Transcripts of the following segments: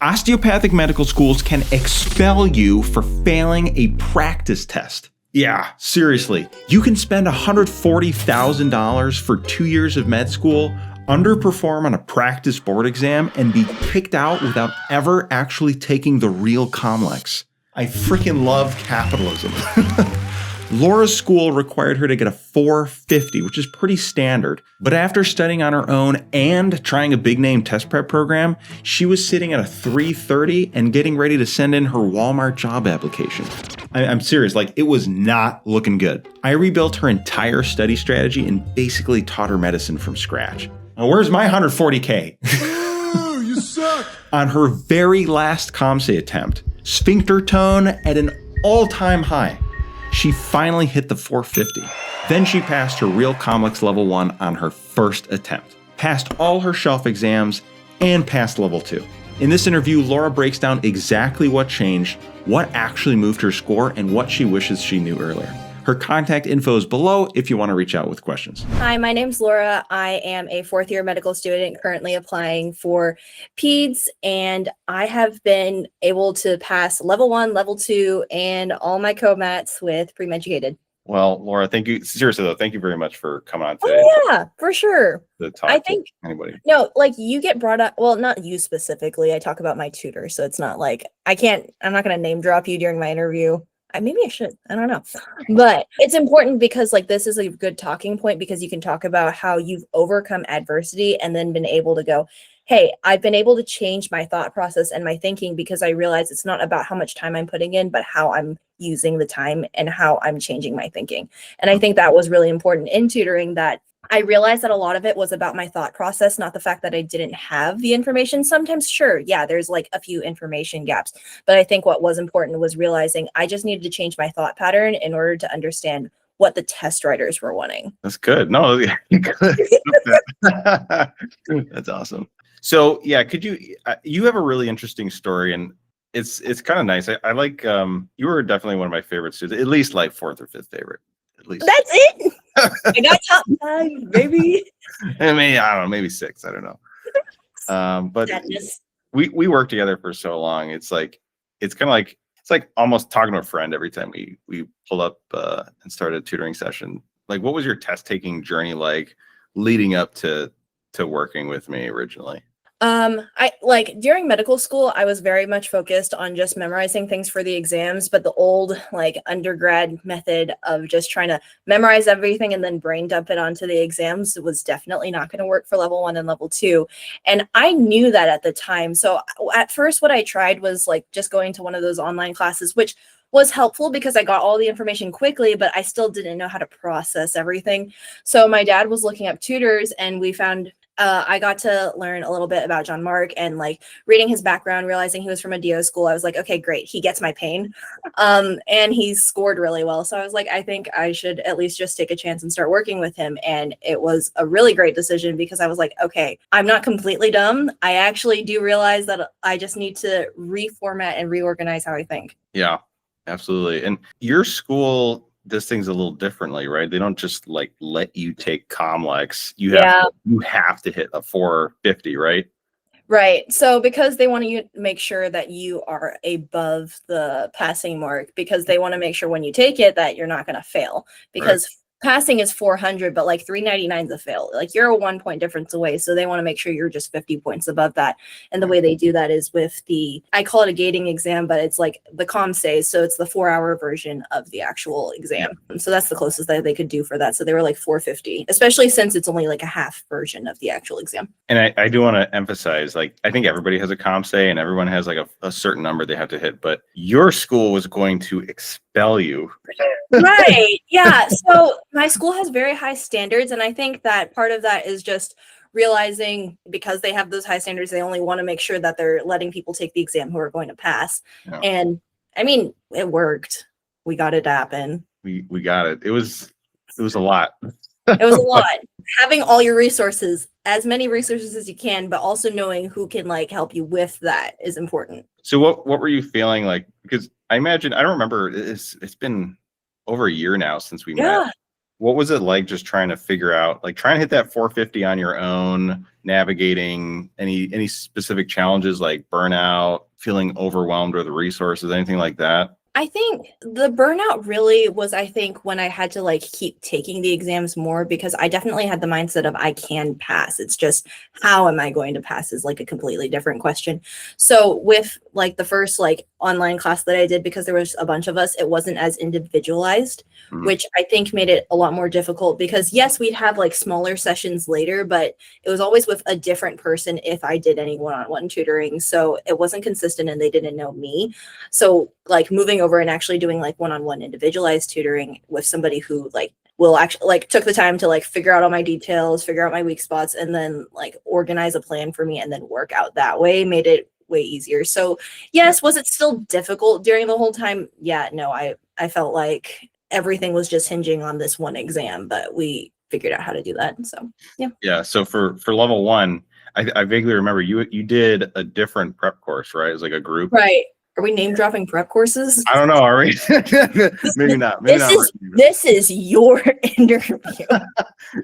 Osteopathic medical schools can expel you for failing a practice test. Yeah, seriously. You can spend $140,000 for 2 years of med school, underperform on a practice board exam, and be kicked out without ever actually taking the real COMLEX. I freaking love capitalism. Laura's school required her to get a 450, which is pretty standard. But after studying on her own and trying a big name test prep program, she was sitting at a 330 and getting ready to send in her Walmart job application. I'm serious, like it was not looking good. I rebuilt her entire study strategy and basically taught her medicine from scratch. Now, where's my 140K? Oh, you suck! On her very last COMSAE attempt, sphincter tone at an all-time high. She finally hit the 450. Then she passed her real COMLEX level 1 on her first attempt, passed all her shelf exams, and passed level 2. In this interview, Laura breaks down exactly what changed, what actually moved her score, and what she wishes she knew earlier. Her contact info is below if you want to reach out with questions. Hi, my name's Laura. I am a fourth-year medical student currently applying for PEDS, and I have been able to pass level 1, level 2, and all my COMATs with pre-med-educated. Well, Laura, thank you. Seriously, though, thank you very much for coming on today. Oh, yeah, for sure. To talk I to think anybody. No, like you get brought up. Well, not you specifically. I talk about my tutor, so it's not like I'm not going to name drop you during my interview. Maybe I should. I don't know. But it's important because like this is a good talking point because you can talk about how you've overcome adversity and then been able to go, hey, I've been able to change my thought process and my thinking because I realize it's not about how much time I'm putting in, but how I'm using the time and how I'm changing my thinking. And I think that was really important in tutoring, that I realized that a lot of it was about my thought process, not the fact that I didn't have the information. Sometimes, sure, yeah, there's like a few information gaps. But I think what was important was realizing I just needed to change my thought pattern in order to understand what the test writers were wanting. That's good. No, yeah, good. That's awesome. So yeah, could you have a really interesting story, and it's kind of nice. I like you were definitely one of my favorite students, at least like 4th or 5th favorite. At least that's it. I got top 5, maybe. I mean, I don't know, maybe 6. I don't know. But Sadness. we worked together for so long. It's like it's like almost talking to a friend every time we pull up and start a tutoring session. Like, what was your test taking journey like leading up to working with me originally? I like during medical school, I was very much focused on just memorizing things for the exams, but the old like undergrad method of just trying to memorize everything and then brain dump it onto the exams was definitely not going to work for level 1 and level 2. And I knew that at the time. So at first what I tried was like just going to one of those online classes, which was helpful because I got all the information quickly, but I still didn't know how to process everything. So my dad was looking up tutors and we found I got to learn a little bit about John Mark, and like reading his background, realizing he was from a DO school. I was like, okay, great. He gets my pain. And he scored really well. So I was like, I think I should at least just take a chance and start working with him. And it was a really great decision because I was like, okay, I'm not completely dumb. I actually do realize that I just need to reformat and reorganize how I think. Yeah, absolutely. And your school does things a little differently, right? They don't just like let you take COMLEX. You have to hit a 450, right? Right. So because they want to make sure that you are above the passing mark, because they want to make sure when you take it that you're not going to fail, because passing is 400, but like 399 is a fail. Like you're a 1 point difference away. So they want to make sure you're just 50 points above that. And the way they do that is with I call it a gating exam, but it's like the COMSAE. So it's the 4-hour version of the actual exam. So that's the closest that they could do for that. So they were like 450, especially since it's only like a half version of the actual exam. And I do want to emphasize, like, I think everybody has a COMSAE and everyone has like a certain number they have to hit, but your school was going to expel you. Right. Yeah. So my school has very high standards. And I think that part of that is just realizing because they have those high standards, they only want to make sure that they're letting people take the exam who are going to pass. Yeah. And I mean, it worked. We got it to happen. We got it. It was a lot. It was a lot. Having all your resources, as many resources as you can, but also knowing who can like help you with that is important. So what were you feeling like? Because I imagine, I don't remember, it's been over a year now since we met. what was it like just trying to figure out, like trying to hit that 450 on your own, navigating any specific challenges like burnout, feeling overwhelmed with the resources, anything like that? I think the burnout really was, I think, when I had to like keep taking the exams more, because I definitely had the mindset of I can pass. It's just how am I going to pass is like a completely different question. So with like the first like online class that I did, because there was a bunch of us, it wasn't as individualized, which I think made it a lot more difficult, because yes, we'd have like smaller sessions later, but it was always with a different person if I did any one-on-one tutoring. So it wasn't consistent and they didn't know me. So like moving over and actually doing like one-on-one individualized tutoring with somebody who like will actually like took the time to like figure out all my details, figure out my weak spots, and then like organize a plan for me and then work out that way made it way easier. So yes, was it still difficult during the whole time? Yeah, no, I felt like everything was just hinging on this one exam, but we figured out how to do that. So yeah. Yeah. So for level one, I vaguely remember you did a different prep course, right? It was like a group. Right. Are we name dropping prep courses? I don't know. Are we? Maybe not. Maybe This is your interview.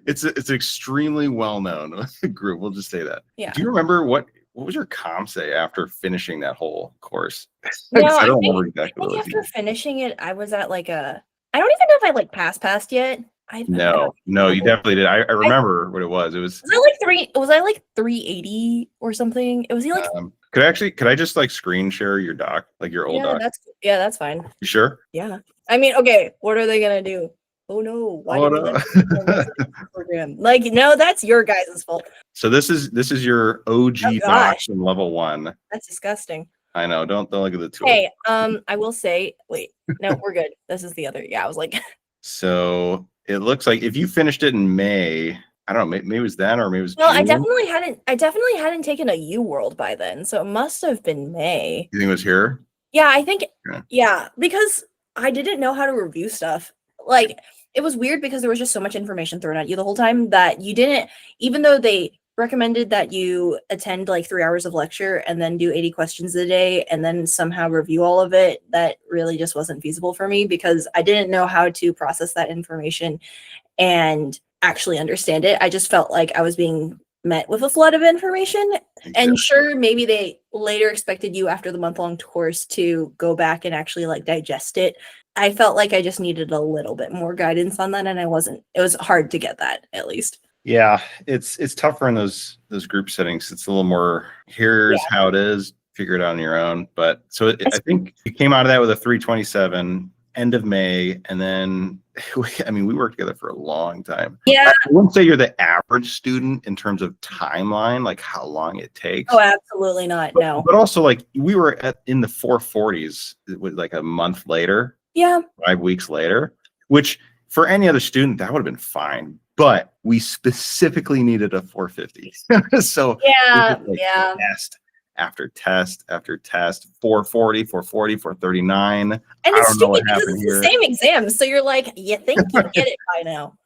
It's extremely well known group. We'll just say that. Yeah. Do you remember what was your COMSAE after finishing that whole course? No, I don't I think, remember exactly. I think after finishing it, I was at like I don't even know if I like passed yet. No, you definitely did. I remember what it was. It was. Was I like 380 or something? It was like. Could I just like screen share your doc, like your old doc? That's fine. You sure? Yeah. I mean, okay, what are they gonna do? Oh no, why did we let them program? Like, no, that's your guys' fault. So this is your OG doc in level one. That's disgusting. I know. Don't look at the tool. Hey, I will say, wait, no, we're good. This is the other. Yeah, I was like. So it looks like if you finished it in May, I don't know, maybe it was then or maybe it was Well, June. I definitely hadn't taken a U World by then, so it must have been May. You think it was here? Yeah, I think yeah, because I didn't know how to review stuff. Like, it was weird because there was just so much information thrown at you the whole time that you didn't, even though they recommended that you attend like 3 hours of lecture and then do 80 questions a day and then somehow review all of it, that really just wasn't feasible for me because I didn't know how to process that information and actually understand it. I just felt like I was being met with a flood of information. Exactly. And sure, maybe they later expected you after the month-long course to go back and actually like digest it. I felt like I just needed a little bit more guidance on that, and it was hard to get that, at least. Yeah, it's tougher in those group settings. It's a little more, here's how it is, figure it out on your own. But so I think you came out of that with a 327 end of May, and then we worked together for a long time. Yeah, I wouldn't say you're the average student in terms of timeline, like how long it takes. Oh, absolutely not. No. But also, like, we were in the 440s with like a month later. Yeah. 5 weeks later, which for any other student that would have been fine. But we specifically needed a 450. So test after test after test, 440, 439. And it's stupid because it's the same exam. So you're like, you think you get it by now.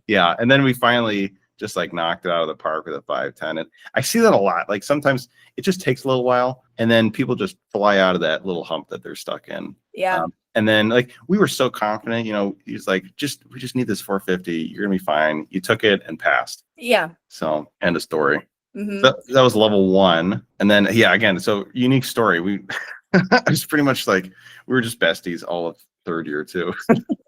Yeah. And then we finally just like knocked it out of the park with a 510. And I see that a lot. Like sometimes it just takes a little while and then people just fly out of that little hump that they're stuck in. Yeah. And then like we were so confident, he's like, we just need this 450. You're gonna be fine. You took it and passed. Yeah. So end of story. Mm-hmm. That was level one. And then again, so unique story. We it's pretty much like we were just besties all of third year too.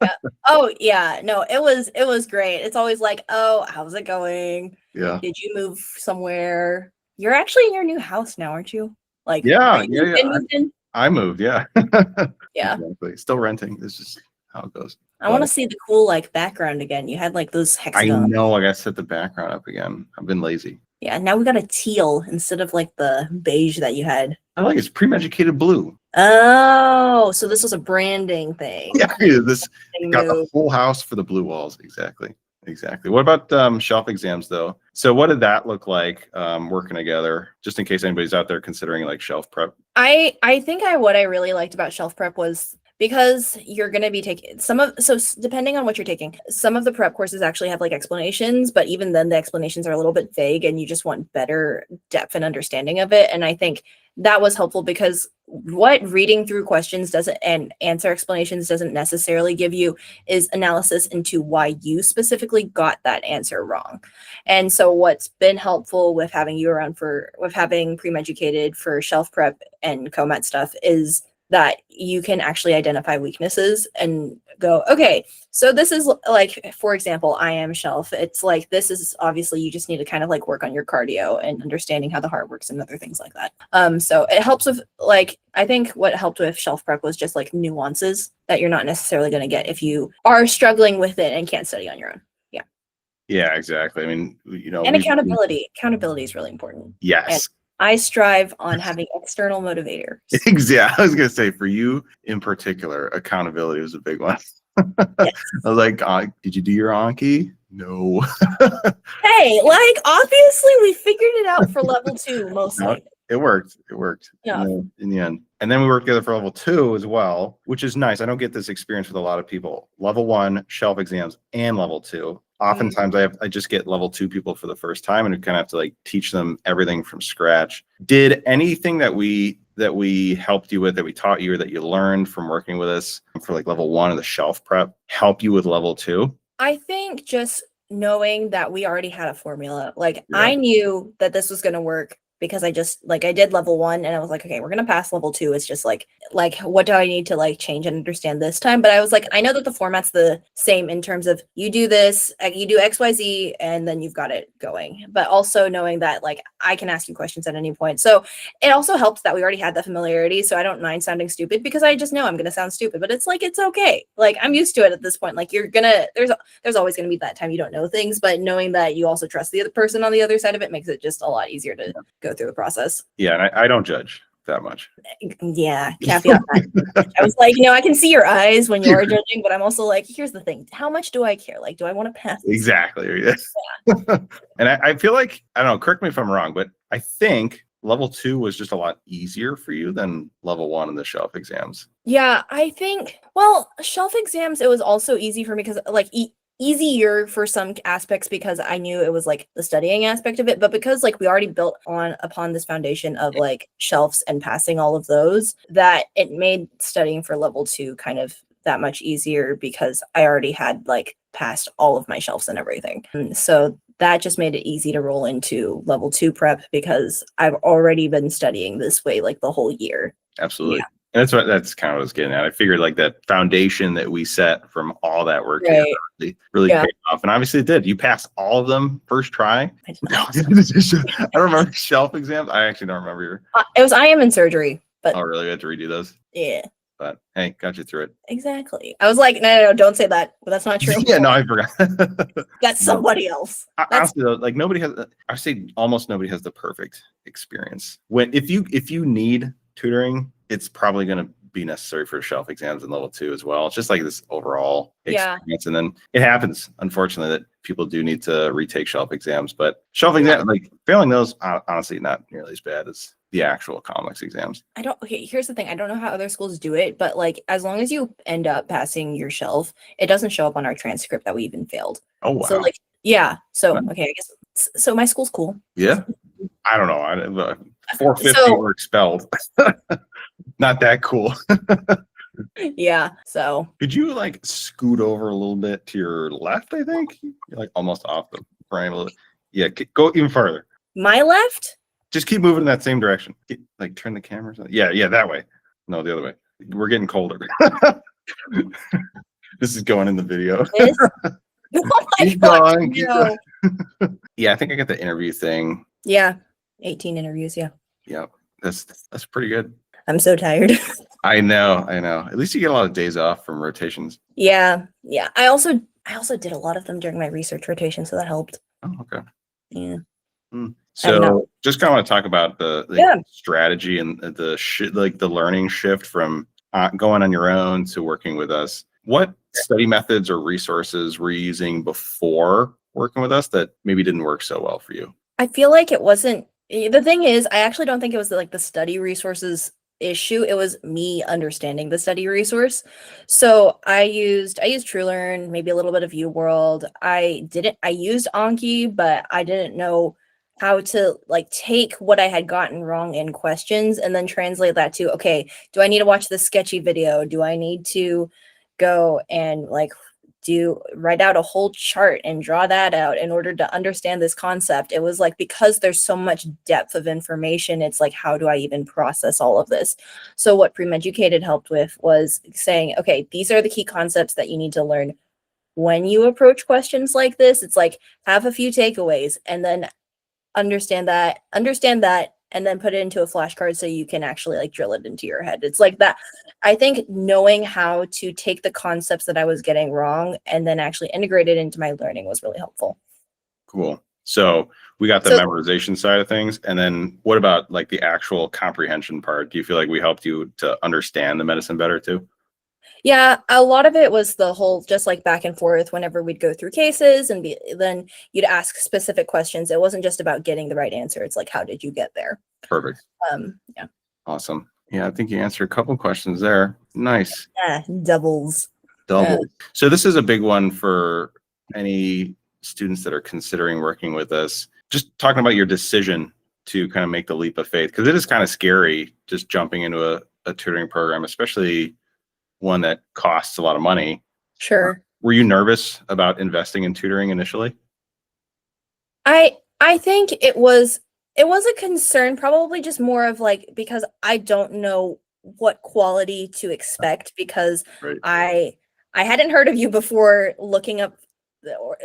Yeah. Oh yeah. No, it was great. It's always like, oh, how's it going? Yeah. Did you move somewhere? You're actually in your new house now, aren't you? Like I moved, yeah. Yeah. Exactly. Still renting. This is how it goes. I want to see the cool like background again. You had like those hexagons. I know. I got to set the background up again. I've been lazy. Yeah. Now we got a teal instead of like the beige that you had. I like it's premedicated blue. Oh, so this was a branding thing. Yeah. This got the whole house for the blue walls. Exactly. What about shelf exams though? So what did that look like working together? Just in case anybody's out there considering like shelf prep. I think what I really liked about shelf prep was because you're going to be taking depending on what you're taking, some of the prep courses actually have like explanations, but even then the explanations are a little bit vague and you just want better depth and understanding of it. And I think that was helpful because what reading through questions doesn't and answer explanations doesn't necessarily give you is analysis into why you specifically got that answer wrong. And so what's been helpful with having you around with having pre-educated for shelf prep and COMET stuff is that you can actually identify weaknesses and go, okay, so this is like, for example, I am shelf. It's like, this is obviously you just need to kind of like work on your cardio and understanding how the heart works and other things like that. So it helps with like, I think what helped with shelf prep was just like nuances that you're not necessarily going to get if you are struggling with it and can't study on your own. Yeah. Yeah, exactly. I mean, And accountability. Accountability is really important. Yes. And I strive on having external motivators. Yeah, I was gonna say for you in particular, accountability was a big one. Yes. I was like, did you do your Anki? No. Hey, like obviously we figured it out for level 2 mostly. No, it worked. It worked. Yeah. In the end. And then we worked together for level 2 as well, which is nice. I don't get this experience with a lot of people. Level 1 shelf exams and level 2. Oftentimes I just get level 2 people for the first time and we kind of have to like teach them everything from scratch. Did anything that we helped you with, that we taught you, or that you learned from working with us for like level 1 of the shelf prep help you with level 2? I think just knowing that we already had a formula, like Yeah. I knew that this was going to work because I just like I did level 1 and I was like, okay, we're going to pass level 2. It's just like what do I need to like change and understand this time? But I was like, I know that the format's the same in terms of you do this, you do XYZ, and then you've got it going. But also knowing that like I can ask you questions at any point. So it also helps that we already had that familiarity. So I don't mind sounding stupid because I just know I'm going to sound stupid, but it's like, it's okay. Like I'm used to it at this point. Like there's always going to be that time you don't know things, but knowing that you also trust the other person on the other side of it makes it just a lot easier to go through the process. Yeah, and I don't judge that much. Yeah, caveat that. I was like, I can see your eyes when you're judging, but I'm also like, here's the thing. How much do I care? Like, do I want to pass? Exactly. Yeah. And I feel like, I don't know, correct me if I'm wrong, but I think level 2 was just a lot easier for you than level 1 in the shelf exams. Yeah, I think, well, shelf exams, it was also easy for me because like easier for some aspects because I knew it was like the studying aspect of it, but because like we already built upon this foundation of like shelves and passing all of those, that it made studying for level 2 kind of that much easier because I already had like passed all of my shelves and everything. And so that just made it easy to roll into level 2 prep because I've already been studying this way like the whole year. Absolutely. Yeah. And that's kind of what I was getting at. I figured like that foundation that we set from all that work together really paid off. And obviously it did. You passed all of them first try. I did not. I don't remember shelf exams. I actually don't remember your. It was IM and surgery, but Oh, really? I had to redo those? yeah. But hey, got you through it. Exactly. I was like, no, don't say that. But that's not true. Yeah, no, I forgot. That's somebody else. Honestly, though, like nobody has. I say almost nobody has the perfect experience. If you need tutoring, it's probably going to be necessary for shelf exams in level 2 as well. It's just like this overall experience, and then it happens, unfortunately, that people do need to retake shelf exams. But shelf exams, like failing those, honestly, not nearly as bad as the actual COMLEX exams. Okay, here's the thing. I don't know how other schools do it, but like as long as you end up passing your shelf, it doesn't show up on our transcript that we even failed. Oh, wow. So like, yeah. So, okay, I guess, so my school's cool. Yeah. I don't know. 450 were expelled. Not that cool. Yeah. So could you like scoot over a little bit to your left? I think you're like almost off the frame a little. Yeah, go even farther. My left? Just keep moving in that same direction. Like turn the cameras. Yeah, that way. No, the other way. We're getting colder. This is going in the video. Oh my God, no. Yeah, I think I got the interview thing. Yeah, 18 interviews. Yeah. Yep, that's pretty good. I'm so tired. I know. At least you get a lot of days off from rotations. Yeah. I also did a lot of them during my research rotation, so that helped. Oh, okay. Yeah. So just kind of want to talk about the strategy and the learning shift from going on your own to working with us. What study methods or resources were you using before working with us that maybe didn't work so well for you? I feel like it wasn't. The thing is, I actually don't think it was the study resources issue. It was me understanding the study resource. So I used TrueLearn, maybe a little bit of UWorld. I used Anki, but I didn't know how to like take what I had gotten wrong in questions and then translate that to, okay, do I need to watch this sketchy video? Do I need to go and like write out a whole chart and draw that out in order to understand this concept? It was like, because there's so much depth of information, it's like, how do I even process all of this? So what Premedducated helped with was saying, okay, these are the key concepts that you need to learn when you approach questions like this. It's like, have a few takeaways and then understand that, and then put it into a flashcard so you can actually like drill it into your head. It's like that. I think knowing how to take the concepts that I was getting wrong and then actually integrate it into my learning was really helpful. Cool. So we got the So- memorization side of things. And then what about like the actual comprehension part? Do you feel like we helped you to understand the medicine better too? Yeah, a lot of it was the whole just like back and forth whenever we'd go through cases and then you'd ask specific questions. It wasn't just about getting the right answer. It's like, how did you get there? Perfect. Yeah. Awesome. Yeah, I think you answered a couple questions there. Nice. Yeah, doubles. Double. So this is a big one for any students that are considering working with us. Just talking about your decision to kind of make the leap of faith, because it is kind of scary just jumping into a tutoring program, especially one that costs a lot of money. Sure. Were you nervous about investing in tutoring initially? I think it was a concern, probably just more of like, because I don't know what quality to expect, because Right. I hadn't heard of you before. Looking up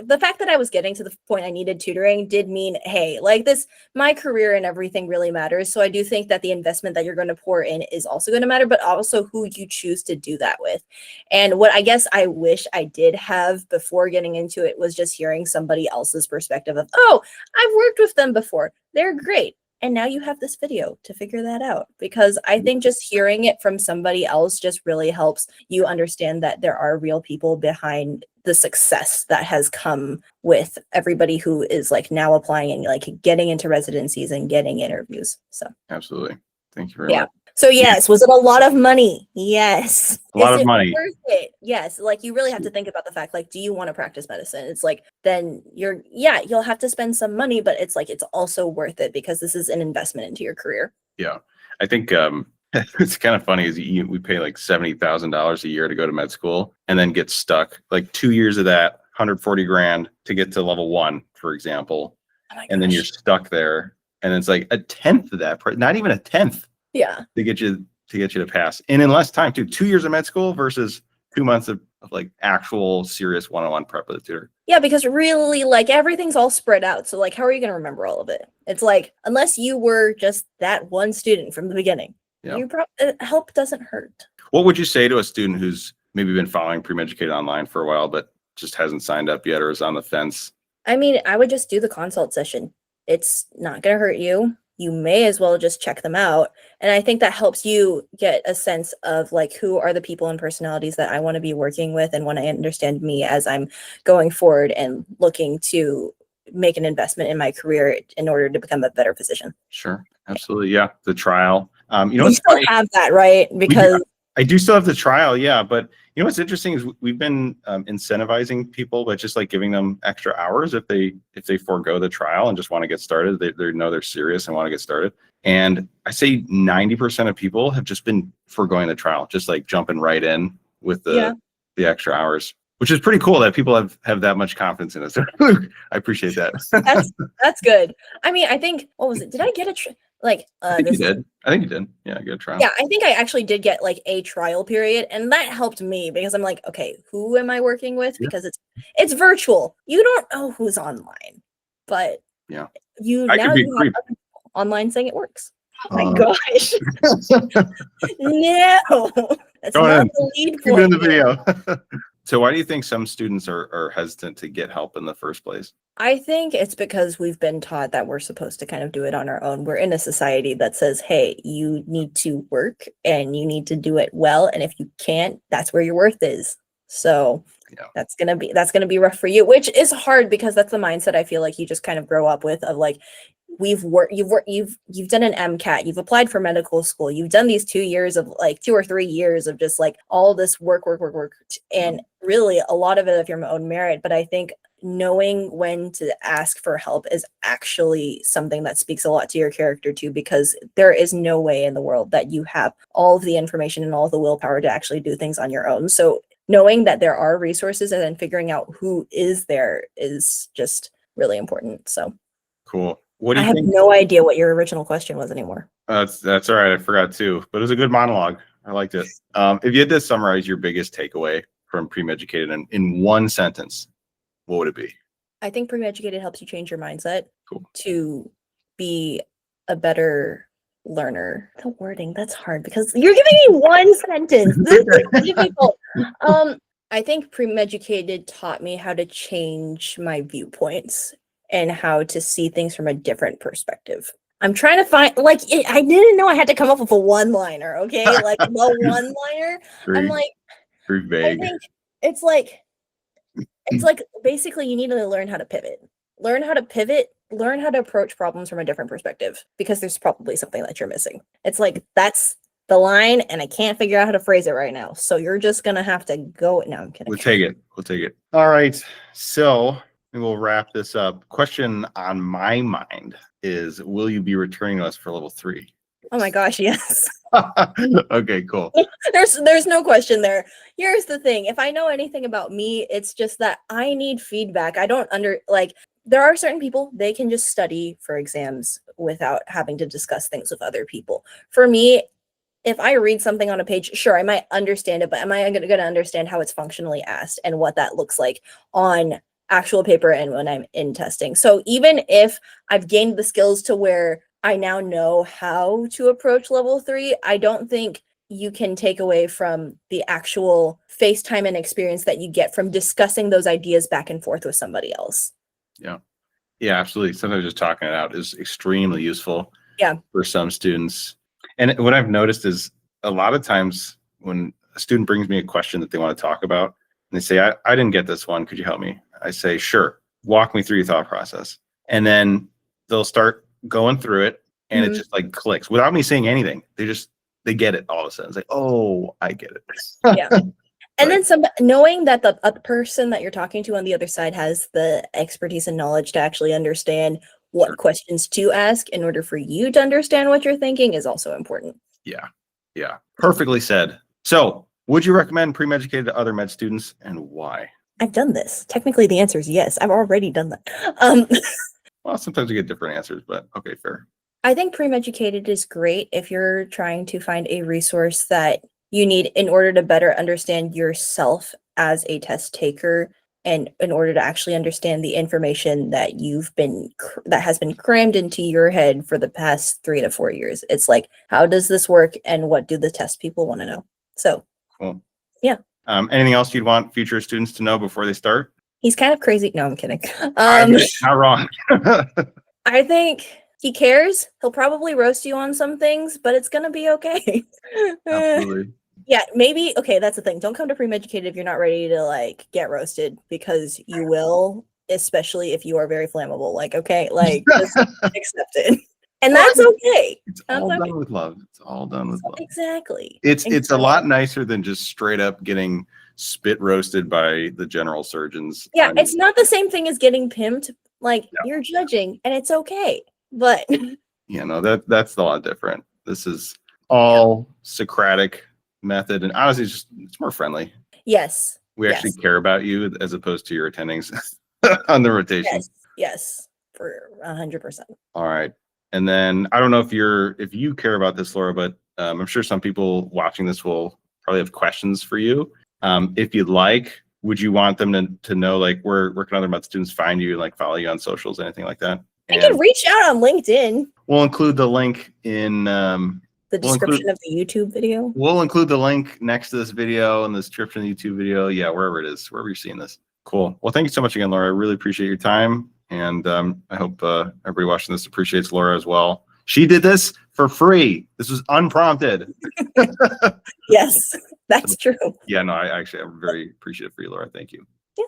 the fact that I was getting to the point I needed tutoring did mean, hey, like this, my career and everything really matters. So I do think that the investment that you're going to pour in is also going to matter, but also who you choose to do that with. And what I guess I wish I did have before getting into it was just hearing somebody else's perspective of, oh, I've worked with them before. They're great. And now you have this video to figure that out, because I think just hearing it from somebody else just really helps you understand that there are real people behind the success that has come with everybody who is like now applying and like getting into residencies and getting interviews. So Absolutely. Thank you very much. So yes, was it a lot of money? Yes. A lot Is of it money. worth it? Yes. Like you really have to think about the fact, like, do you want to practice medicine? It's like, then you'll have to spend some money, but it's like, it's also worth it because this is an investment into your career. Yeah. I think it's kind of funny is we pay like $70,000 a year to go to med school and then get stuck like 2 years of that, 140 grand to get to level 1, for example. Oh my And then you're gosh. stuck there. And it's like a tenth of that, not even a tenth Yeah. to get you to pass. And in less time too, 2 years of med school versus 2 months of like actual serious one-on-one prep with a tutor. Yeah, because really, like, everything's all spread out. So like, how are you going to remember all of it? It's like, unless you were just that one student from the beginning, Yeah. help doesn't hurt. What would you say to a student who's maybe been following Premedducated online for a while, but just hasn't signed up yet or is on the fence? I mean, I would just do the consult session. It's not going to hurt you. You may as well just check them out. And I think that helps you get a sense of like, who are the people and personalities that I want to be working with and want to understand me as I'm going forward and looking to make an investment in my career in order to become a better physician. Sure. Absolutely. Yeah. The trial. You know, You it's still funny. have that, right? Because I do still have the trial, yeah. But you know what's interesting is we've been incentivizing people, but just like giving them extra hours if they forego the trial and just want to get started. They know they're serious and want to get started. And I say 90% of people have just been foregoing the trial, just like jumping right in with the extra hours, which is pretty cool that people have that much confidence in us. I appreciate that. that's good. I mean, I think, what was it? Did I get I think you did. I think you did. Yeah, get a trial. Yeah, I think I actually did get like a trial period, and that helped me because I'm like, okay, who am I working with? Yeah. Because it's virtual. You don't know who's online, but Yeah, you I now could be you have creep. other people online saying it works. Oh my gosh. No, that's Go not ahead. the lead Keep it in point. the video. So why do you think some students are hesitant to get help in the first place? I think it's because we've been taught that we're supposed to kind of do it on our own. We're in a society that says, hey, you need to work and you need to do it well. And if you can't, that's where your worth is. So that's gonna be rough for you, which is hard because that's the mindset I feel like you just kind of grow up with of like, you've done an MCAT, you've applied for medical school, you've done these 2 years of like 2 or 3 years of just like all this work. And really a lot of it of your own merit. But I think knowing when to ask for help is actually something that speaks a lot to your character too, because there is no way in the world that you have all of the information and all of the willpower to actually do things on your own. So knowing that there are resources and then figuring out who is there is just really important. So Cool. What do I you have think? no idea what your original question was anymore. That's all right. I forgot too, but it was a good monologue. I liked it. If you had to summarize your biggest takeaway from Pre-Educated in one sentence, what would it be? I think Pre-Educated helps you change your mindset Cool. to be a better learner. The wording, that's hard because you're giving me one sentence. This is difficult. I think Pre-Educated taught me how to change my viewpoints and how to see things from a different perspective. I'm trying to find, I didn't know I had to come up with a one-liner, okay? Like, the one-liner. I'm like, very I vague. think it's like basically you need to learn how to pivot. Learn how to pivot, learn how to approach problems from a different perspective, because there's probably something that you're missing. It's like, that's the line, and I can't figure out how to phrase it right now. So you're just gonna have to go. No, I'm kidding. We'll take it. We'll take it. All right. So we'll wrap this up. Question on my mind is, will you be returning us for level 3? Oh my gosh, yes. Okay, cool. There's no question there. Here's the thing. If I know anything about me, it's just that I need feedback. I don't there are certain people, they can just study for exams without having to discuss things with other people. For me, if I read something on a page, sure, I might understand it, but am I going to understand how it's functionally asked and what that looks like on actual paper and when I'm in testing? So even if I've gained the skills to where I now know how to approach level 3, I don't think you can take away from the actual face time and experience that you get from discussing those ideas back and forth with somebody else. Yeah, absolutely. Sometimes just talking it out is extremely useful. Yeah. For some students. And what I've noticed is a lot of times when a student brings me a question that they want to talk about, and they say, I didn't get this one, could you help me? I say, sure, walk me through your thought process. And then they'll start going through it, and it just like clicks without me saying anything. They get it all of a sudden. It's like, oh, I get it. Yeah. And then knowing that the other person that you're talking to on the other side has the expertise and knowledge to actually understand what questions to ask in order for you to understand what you're thinking is also important. Yeah. Perfectly said. So would you recommend Pre-Educated to other med students, and why? I've done this. Technically, the answer is yes. I've already done that. Well, sometimes we get different answers, but okay, fair. I think Pre-Educated is great if you're trying to find a resource that you need in order to better understand yourself as a test taker, and in order to actually understand the information that that has been crammed into your head for the past 3 to 4 years. It's like, how does this work, and what do the test people want to know? So Cool. Yeah. Anything else you'd want future students to know before they start? He's kind of crazy. No, I'm kidding. Not wrong. I think he cares. He'll probably roast you on some things, but it's gonna be okay. Absolutely. Yeah, maybe. Okay, that's the thing. Don't come to Pre-Educated if you're not ready to get roasted, because you will, especially if you are very flammable. Just accept it. And that's okay. It's all done with love. It's all done with love. Exactly. It's a lot nicer than just straight up getting spit roasted by the general surgeons. Yeah, it's not the same thing as getting pimped. You're judging, and it's okay. But that's a lot different. This is all Socratic method, and honestly, it's more friendly. Yes. We actually care about you as opposed to your attendings on the rotation. Yes, for 100%. All right. And then I don't know if you care about this, Laura, but I'm sure some people watching this will probably have questions for you. If you'd like, would you want them to know where can other med students find you, follow you on socials, anything like that? I can reach out on LinkedIn. We'll include the link in the description of the YouTube video. We'll include the link next to this video in the description of the YouTube video. Yeah, wherever it is, wherever you're seeing this. Cool. Well, thank you so much again, Laura. I really appreciate your time. And I hope everybody watching this appreciates Laura as well. She did this for free. This was unprompted. Yes, that's true. Yeah, no, I'm very appreciative for you, Laura. Thank you. Yeah.